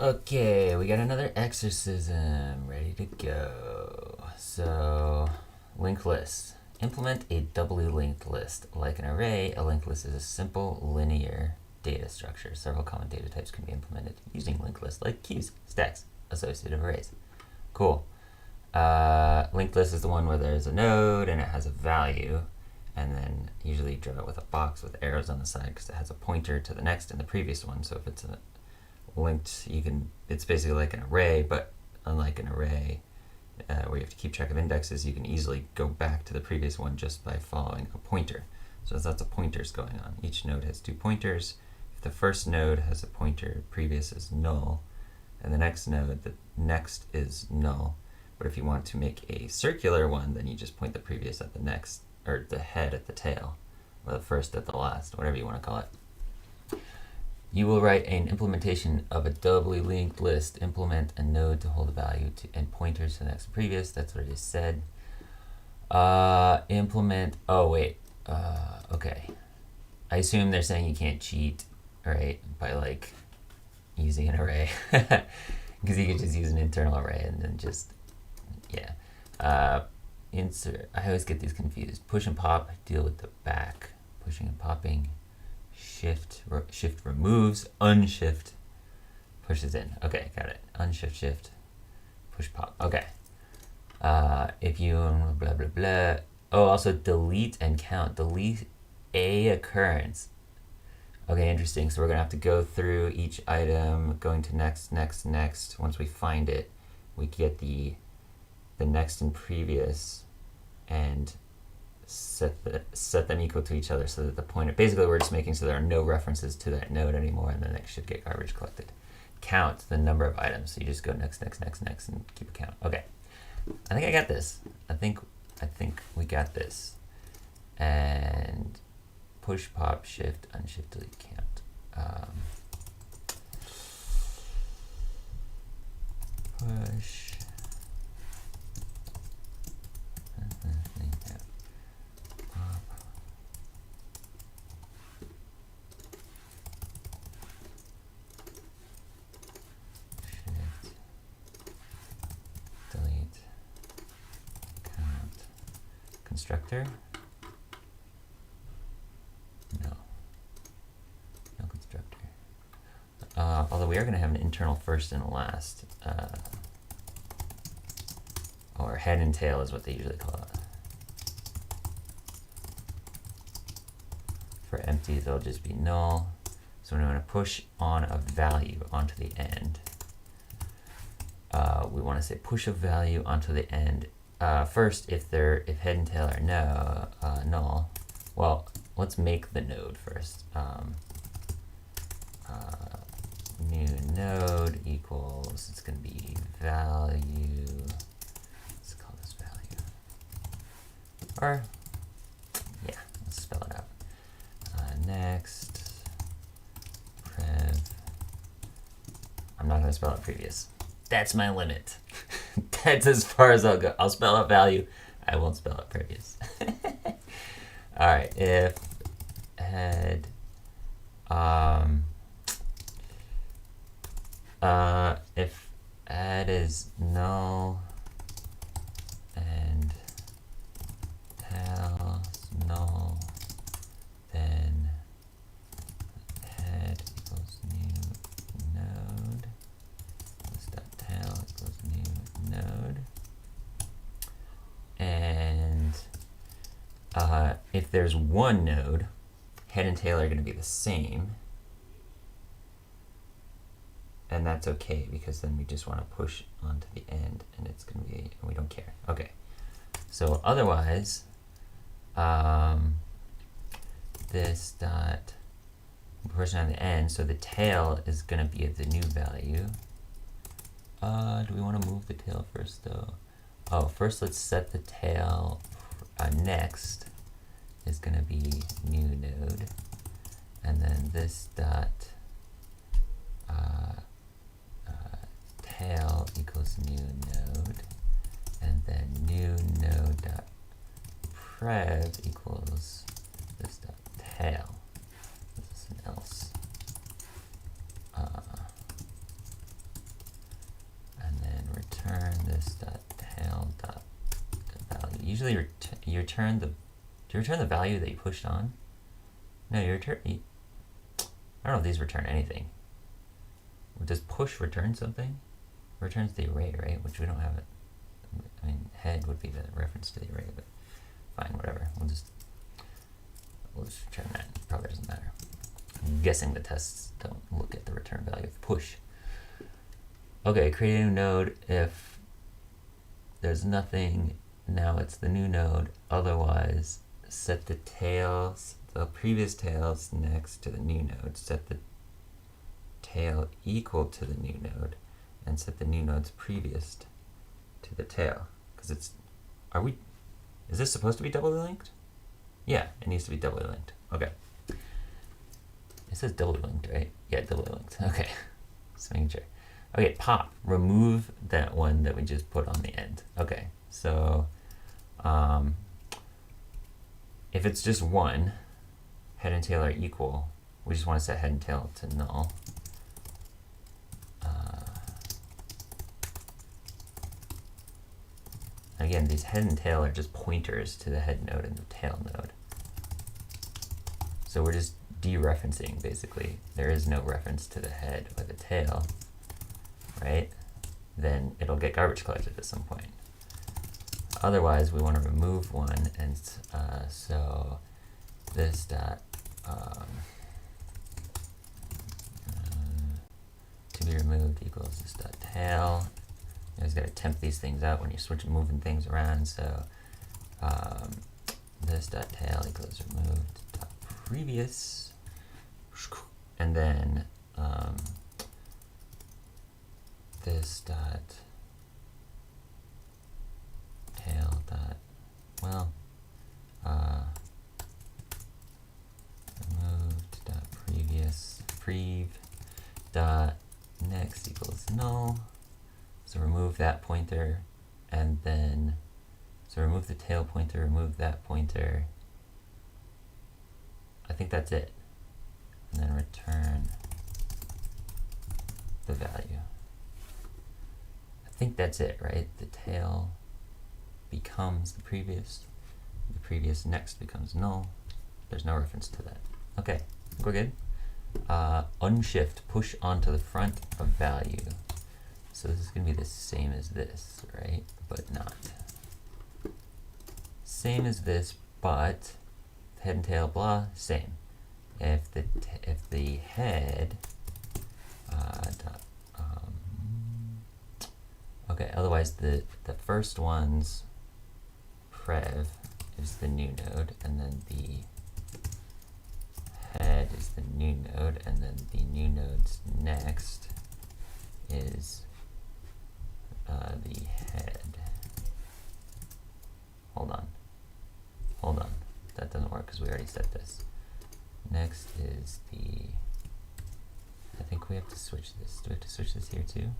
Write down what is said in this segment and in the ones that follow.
Okay, we got another exorcism ready to go. So, linked list. Implement a doubly linked list. Like an array, a linked list is a simple linear data structure. Several common data types can be implemented using linked lists, like queues, stacks, associative arrays. Cool. Linked list is the one where there's a node and it has a value, and then usually draw it with a box with arrows on the side because it has a pointer to the next and the previous one. So if it's a linked, it's basically like an array, but unlike an array where you have to keep track of indexes, you can easily go back to the previous one just by following a pointer. So there's lots of pointers going on. Each node has 2 pointers. If the first node has a pointer, previous is null, and the next node, the next is null. But if you want to make a circular one, then you just point the previous at the next, or the head at the tail, or the first at the last, whatever you want to call it. You will write an implementation of a doubly linked list. Implement a node to hold a value to and pointers to the next previous. That's what I just said. Implement. Oh wait. Okay. I assume they're saying you can't cheat, right? By like using an array, because you could just use an internal array and then just insert. I always get these confused. Push and pop deal with the back. Pushing and popping. Shift removes, unshift pushes in. Okay, got it. Unshift, shift, push, pop. Okay. If you blah blah blah. Oh, also delete and count. Delete a occurrence. Okay, interesting. So we're gonna have to go through each item, going to next, next, next. Once we find it, we get the next and previous, and set them equal to each other so that the pointer, basically we're just making so there are no references to that node anymore, and the next should get garbage collected. Count the number of items, so you just go next, next, next, next, and keep a count. Okay, I think I got this. I think we got this. And push, pop, shift, unshift, delete, count. Push. Constructor? No constructor. Although we are going to have an internal first and last, or head and tail is what they usually call it. For empty, they'll just be null. So we're going to push on a value onto the end. We want to say push a value onto the end. First, if head and tail are null, well, let's make the node first. New node equals, it's going to be value. Let's call this value. Or, yeah, let's spell it out. Next, prev. I'm not going to spell out previous. That's my limit. That's as far as I'll go. I'll spell out value. I won't spell out previous. All right. If head, if add is null and tail is null, then head equals new node. Tail equals new node. And if there's one node, head and tail are going to be the same. And that's okay, because then we just want to push onto the end, and it's going to be, we don't care. Okay. So otherwise, this dot pushing on the end, so the tail is going to be the new value. Do we want to move the tail first, though? Oh, first let's set the tail. Next is going to be new node. And then this dot tail equals new node. And then new node dot prev equals this dot tail. This is an else. usually you return the, do you return the value that you pushed on? No, I don't know if these return anything. Does push return something? It returns the array, right? Which we don't have it. I mean, head would be the reference to the array, but fine, whatever. We'll just return that. Probably doesn't matter. I'm guessing the tests don't look at the return value of push. Okay, create a new node. If there's nothing, now it's the new node. Otherwise, set the tails, the previous tails next to the new node. Set the tail equal to the new node, and set the new node's previous to the tail. Because it's, is this supposed to be doubly linked? Yeah, it needs to be doubly linked. Okay. It says doubly linked, right? Yeah, doubly linked. Okay. Just making sure. Okay, pop. Remove that one that we just put on the end. Okay, so if it's just one, head and tail are equal. We just want to set head and tail to null. Again, these head and tail are just pointers to the head node and the tail node. So we're just dereferencing, basically. There is no reference to the head or the tail, right? Then it'll get garbage collected at some point. Otherwise, we want to remove one, and so this dot to be removed equals this dot tail. You always got to temp these things out when you're moving things around. So this dot tail equals removed dot previous, and then this dot tail dot, well, removed dot previous prev dot next equals null. So remove that pointer, and then, so remove the tail pointer, remove that pointer. I think that's it. And then return the value. I think that's it, right? The tail becomes the previous next becomes null. There's no reference to that. Okay, we're good. Unshift, push onto the front of value. So this is going to be the same as this, right? But not. Same as this, but head and tail, blah, same. If the head, okay, otherwise the first one's prev is the new node, and then the head is the new node, and then the new node's next is the head. Hold on. That doesn't work because we already set this. Next is the, I think we have to switch this. Do we have to switch this here too?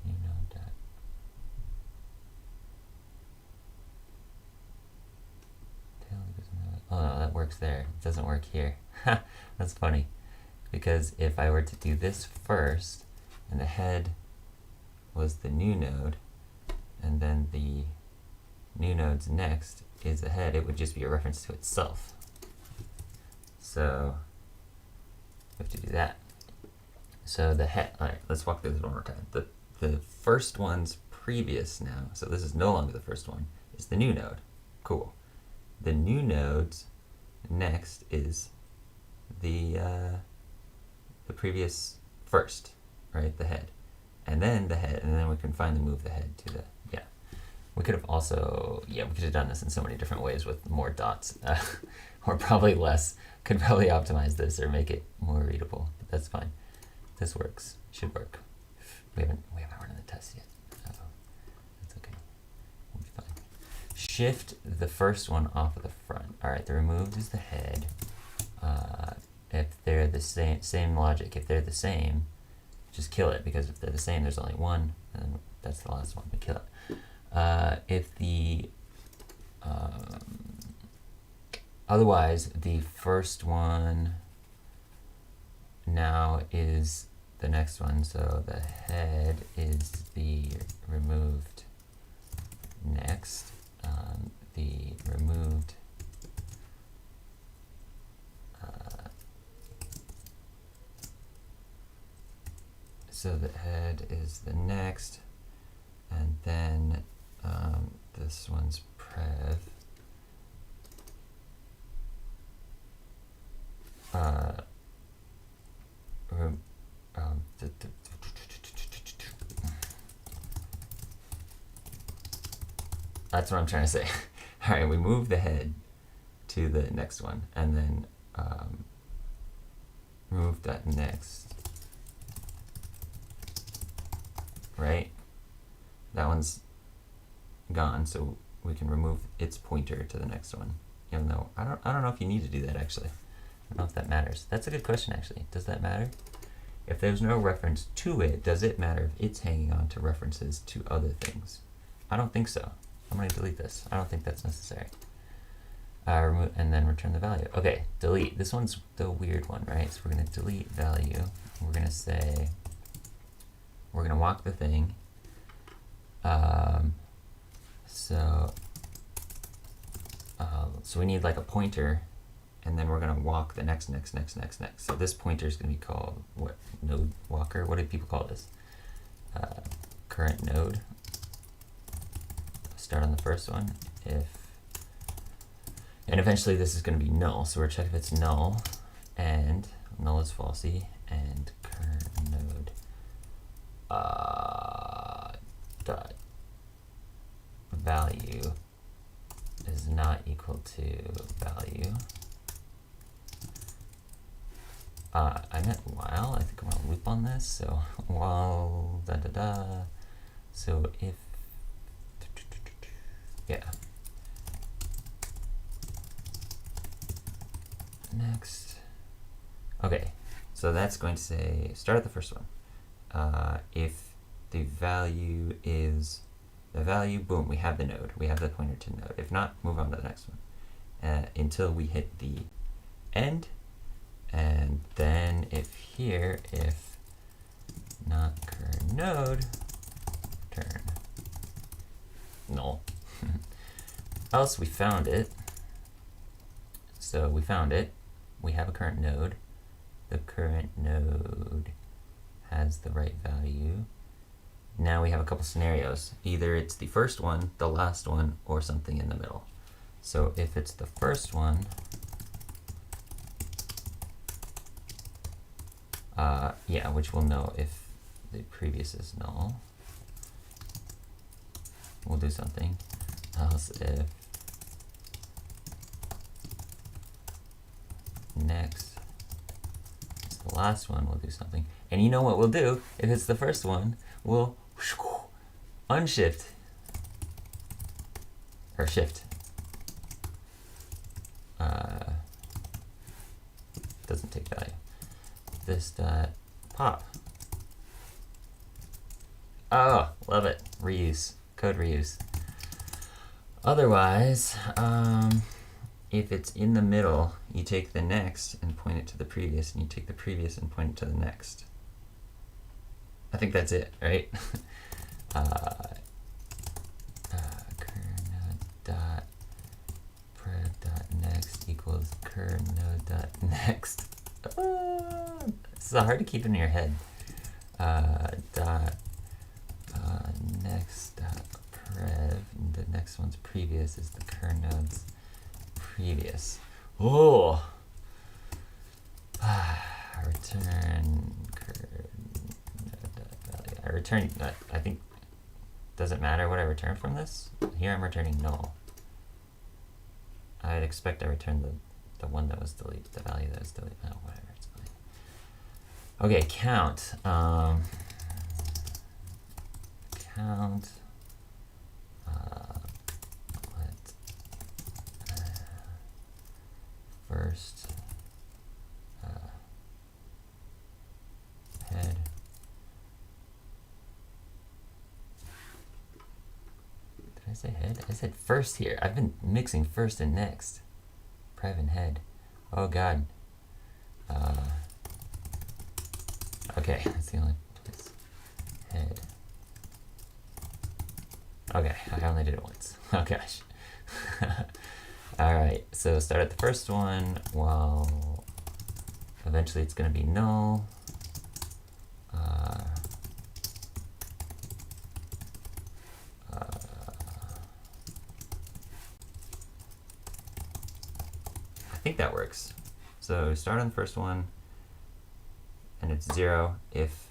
New node dot. Oh no, that works there. It doesn't work here. That's funny. Because if I were to do this first, and the head was the new node, and then the new node's next is the head, it would just be a reference to itself. So we have to do that. So the head, all right, let's walk through this one more time. The first one's previous now, so this is no longer the first one, is the new node. Cool. The new node's next is the previous first, right? The head. And then the head, and then we can finally move the head to the, yeah. We could have also, yeah, we could have done this in so many different ways with more dots, or probably less. Could probably optimize this or make it more readable, but that's fine. This works, should work. We haven't run the test yet. That's okay, we'll be fine. Shift the first one off of the front. All right, the removed is the head. If they're the same logic, if they're the same, just kill it, because if they're the same, there's only one, and that's the last one, we kill it. If the, otherwise, the first one now is the next one, so the head is the removed next, the removed so the head is the next, and then this one's prev. That's what I'm trying to say. All right, we move the head to the next one, and then move that next. Right? That one's gone, so we can remove its pointer to the next one. Even though I don't know if you need to do that actually. I don't know if that matters. That's a good question actually. Does that matter? If there's no reference to it, does it matter if it's hanging on to references to other things? I don't think so. I'm going to delete this. I don't think that's necessary. Remove and then return the value. Okay, delete. This one's the weird one, right? So we're going to delete value. We're going to say, we're going to walk the thing. So we need like a pointer, and then we're going to walk the next. So this pointer is going to be called what? Node walker? What do people call this? Current node. Start on the first one. And eventually this is going to be null. So we're checking if it's null, and null is falsy, and current node dot value is not equal to value. I meant while. I think I'm gonna loop on this. So while So if yeah. Next. Okay, so that's going to say start at the first one. If the value is the value, boom, we have the node. We have the pointer to node. If not, move on to the next one until we hit the end. And then if not current node, return null. Else we found it. So we found it. We have a current node. The current node has the right value. Now we have a couple scenarios. Either it's the first one, the last one, or something in the middle. So if it's the first one, yeah, which we'll know if the previous is null. We'll do something. Else if next is the last one, we'll do something. And you know what we'll do? If it's the first one, we'll unshift or shift. Doesn't take value. This dot pop. Oh, love it. Reuse. Code reuse. Otherwise, if it's in the middle, you take the next and point it to the previous, and you take the previous and point it to the next. I think that's it, right? Kernode dot prev dot next equals kernode dot next. This is hard to keep in your head. Next dot prev. The next one's previous is the kernode's previous. Oh. Return value. I return. I think. Does it matter what I return from this? Here I'm returning null. I'd expect I return the one that was deleted, the value that was deleted. Oh, whatever. It's fine. Okay, count. Count. First head. Did I say head? I said first here. I've been mixing first and next. Prev and head. Oh god. Okay, that's the only place. Head. Okay, I only did it once. Oh gosh. Alright, so start at the first one. Well, eventually it's going to be null. I think that works. So start on the first one, and it's 0. If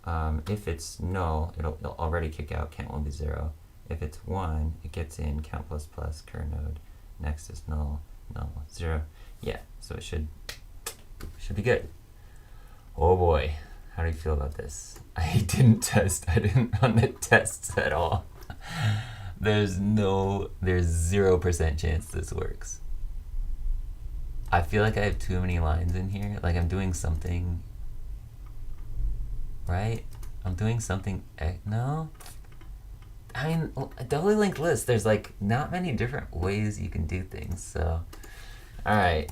it's null, it'll already kick out, count will be 0. If it's 1, it gets in, count plus plus, current node, next is null, null, 0. Yeah, so it should be good. Oh boy, how do you feel about this? I didn't run the tests at all. There's 0% chance this works. I feel like I have too many lines in here. Like I'm doing something, right? I'm doing something, no? I mean, a doubly linked list, there's like not many different ways you can do things, so. All right.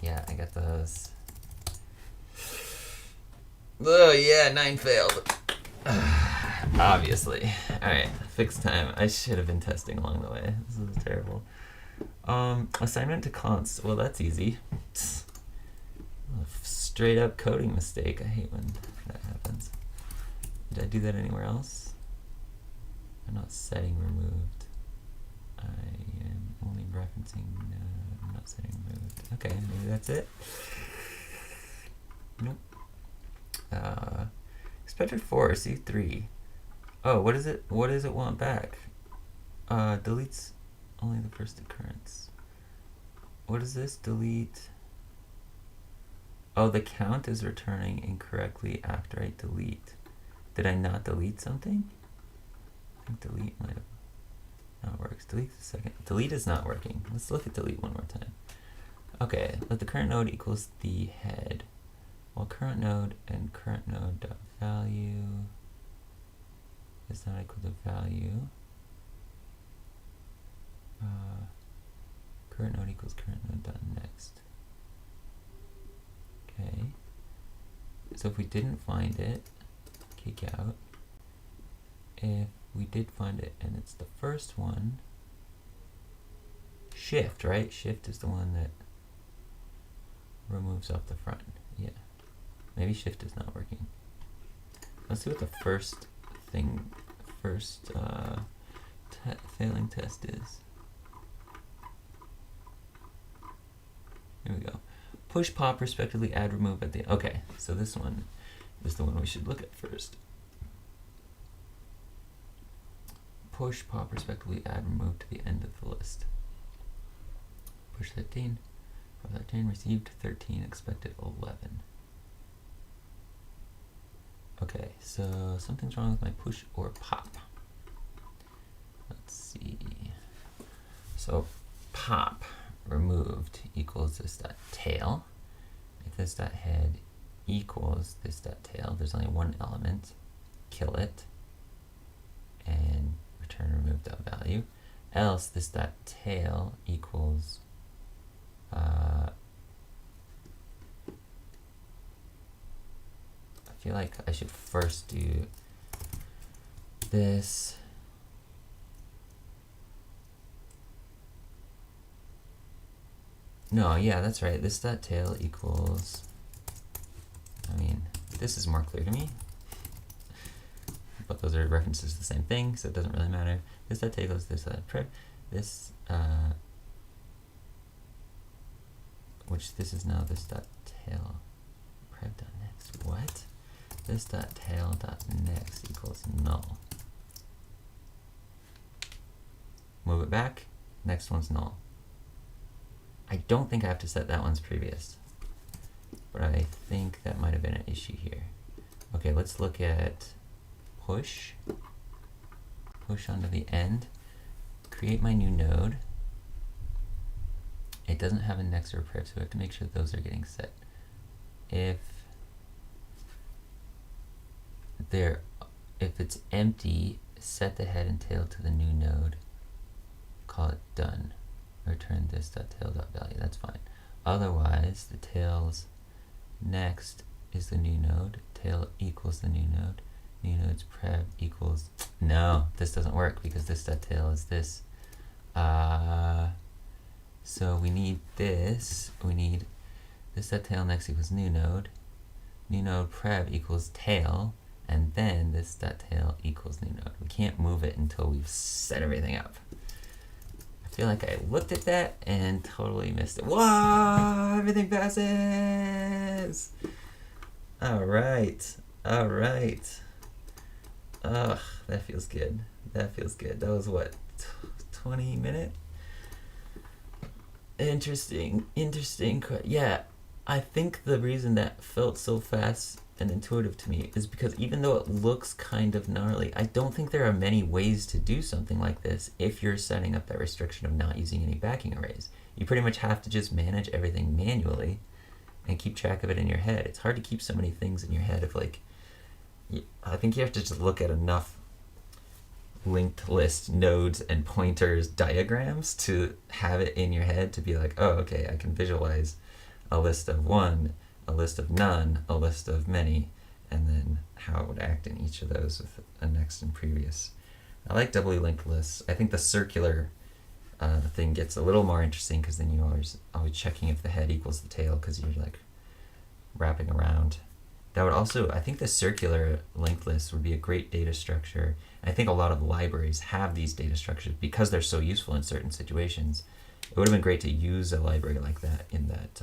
Yeah, I got those. Oh yeah, 9 failed. Obviously. Alright, fixed time. I should have been testing along the way. This is terrible. Assignment to const. Well, that's easy. A straight up coding mistake. I hate when that happens. Did I do that anywhere else? I'm not setting removed. I am only referencing node. I'm not setting removed. Okay, maybe that's it. Nope. Expected for C3. Oh, what is it? What does it want back? Deletes only the first occurrence. What is this? Delete. Oh, the count is returning incorrectly after I delete. Did I not delete something? I think delete might have not works. Delete the second. Delete is not working. Let's look at delete one more time. Okay, let the current node equals the head. Well, current node and current node dot value is not equal to value. Current node equals current node dot next. Okay. So if we didn't find it, kick out. If we did find it and it's the first one, shift, right? Shift is the one that removes off the front. Yeah. Maybe shift is not working. Let's see what the first failing test is. Here we go. Push, pop, respectively, add, remove at the, okay, so this one is the one we should look at first. Push, pop, respectively, add, remove to the end of the list. Push 13, pop 13, received 13, expected 11. Okay, so something's wrong with my push or pop. Let's see. So pop removed equals this dot tail. If this dot head equals this dot tail, there's only one element. Kill it and return remove dot value. Else this dot tail equals I feel like I should first do this. No, yeah, that's right. This dot tail equals, I mean, this is more clear to me, but those are references to the same thing, so it doesn't really matter. This dot tail equals this prep, this, which this is now this dot tail prep dot next. What? This dot tail dot next equals null. Move it back. Next one's null. I don't think I have to set that one's previous, but I think that might have been an issue here. Okay, let's look at push. Push onto the end. Create my new node. It doesn't have a next or a prep, so we have to make sure those are getting set. If it's empty, set the head and tail to the new node. Call it done. Return this dot tail dot value. That's fine. Otherwise, the tail's next is the new node. Tail equals the new node. new nodes prep equals, no, this doesn't work because this tail is this. So we need this, this tail next equals new node prep equals tail, and then this tail equals new node. We can't move it until we've set everything up. I feel like I looked at that and totally missed it. Whoa, everything passes. All right. Ugh, that feels good. That was what, 20 minutes? Interesting. Yeah, I think the reason that felt so fast and intuitive to me is because even though it looks kind of gnarly, I don't think there are many ways to do something like this if you're setting up that restriction of not using any backing arrays. You pretty much have to just manage everything manually and keep track of it in your head. It's hard to keep so many things in your head of like, I think you have to just look at enough linked list nodes and pointers diagrams to have it in your head to be like, oh, okay, I can visualize a list of one, a list of none, a list of many, and then how it would act in each of those with a next and previous. I like doubly linked lists. I think the circular thing gets a little more interesting because then you're always checking if the head equals the tail because you're like wrapping around. That would also, I think the circular linked list would be a great data structure. I think a lot of libraries have these data structures because they're so useful in certain situations. It would have been great to use a library like that in that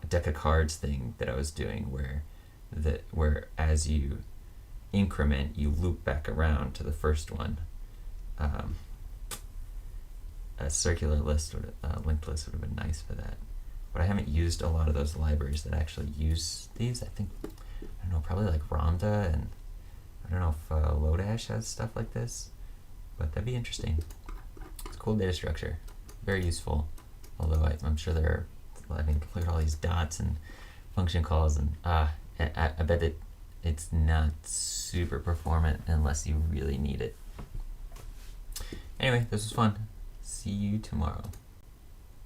deck of cards thing that I was doing, where as you increment, you loop back around to the first one. A circular list or linked list would have been nice for that. But I haven't used a lot of those libraries that actually use these. I think, I don't know, probably like Ramda, and I don't know if Lodash has stuff like this, but that'd be interesting. It's a cool data structure, very useful. Although I'm sure I mean, look at all these dots and function calls, and I bet that it's not super performant unless you really need it. Anyway, this was fun. See you tomorrow.